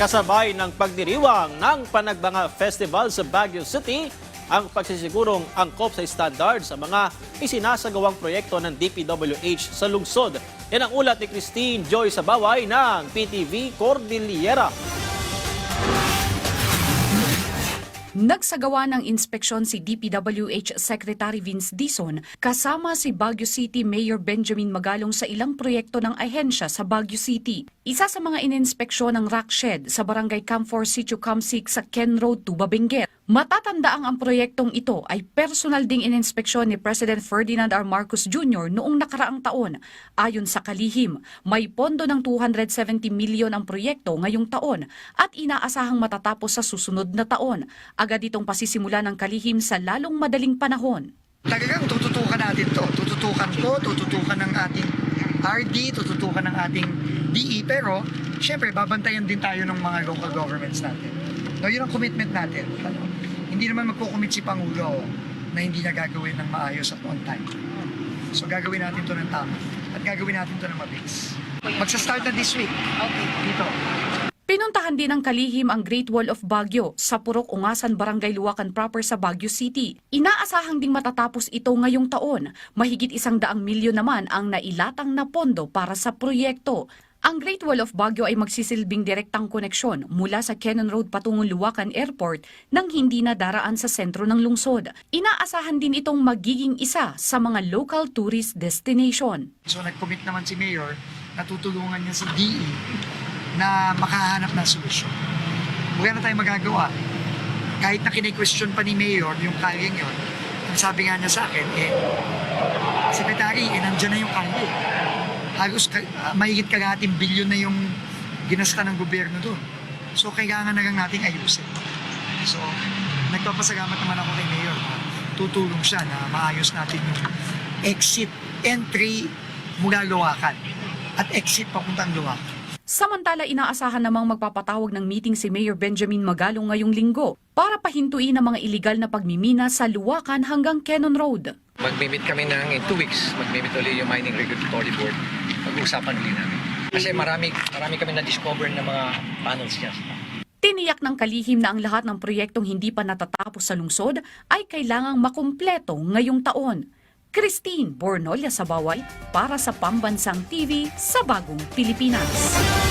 Kasabay ng pagdiriwang ng Panagbanga Festival sa Baguio City, ang pagsisigurong angkop sa standard sa mga isinasagawang proyekto ng DPWH sa lungsod. Yan ang ulat ni Christine Joy Sabaway ng PTV Cordillera. Nagsagawa ng inspeksyon si DPWH Secretary Vince Dizon kasama si Baguio City Mayor Benjamin Magalong sa ilang proyekto ng ahensya sa Baguio City. Isa sa mga ininspeksyon ng rock shed sa Barangay Camfor Sitio Camsik sa Ken Road, Tuba, Benguet. Matatandaang ang proyektong ito ay personal ding ininspeksyon ni President Ferdinand R. Marcos Jr. noong nakaraang taon. Ayon sa kalihim, may pondo ng 270 milyon ang proyekto ngayong taon at inaasahang matatapos sa susunod na taon. Agad itong pasisimula ng kalihim sa lalong madaling panahon. Talagang tututukan natin to. Tututukan ko, tututukan ng ating RD, tututukan ng ating DE. Pero, syempre, babantayan din tayo ng mga local governments natin. No, yun ang commitment natin. Hindi naman magkukumit si Pangulo na hindi niya gagawin ng maayos at on time. So, gagawin natin to ng tama. At gagawin natin to ng mabilis. Magsa-start na this week. Okay. Dito. Pinuntahan din ng kalihim ang Great Wall of Baguio sa Purok Ungasan, Barangay Luwakan proper sa Baguio City. Inaasahang ding matatapos ito ngayong taon. Mahigit 100 milyon naman ang nailatang na pondo para sa proyekto. Ang Great Wall of Baguio ay magsisilbing direktang koneksyon mula sa Cannon Road patungong Luwakan Airport nang hindi na daraan sa sentro ng lungsod. Inaasahan din itong magiging isa sa mga local tourist destination. So nag-commit naman si Mayor na tutulungan niya si DE na makahanap ng solusyon. Wala na tayong magagawa. Kahit na kine-question pa ni Mayor yung kalyeng yun, ang sabi nga niya sa akin, Secretary, nandyan na yung kalye. Halos mahigit kalahating bilyon na yung ginasta ng gobyerno doon. So kailangan na lang nating ayusin. So nagpapasalamat naman ako kay Mayor na tutulong siya na maayos natin yung exit, entry mula Luwakan at exit papuntang Luwakan. Samantala, inaasahan namang magpapatawag ng meeting si Mayor Benjamin Magalong ngayong linggo para pahintuin ang mga iligal na pagmimina sa Luwakan hanggang Cannon Road. Mag-meet kami in 2 weeks, mag-meet ulit yung Mining Regulatory Board. Pag-uusapan ulit namin. Kasi marami kami na-discover na mga panels niya. Tiniyak ng kalihim na ang lahat ng proyektong hindi pa natatapos sa lungsod ay kailangang makumpleto ngayong taon. Christine Bornolia Sabaway para sa Pambansang TV sa Bagong Pilipinas.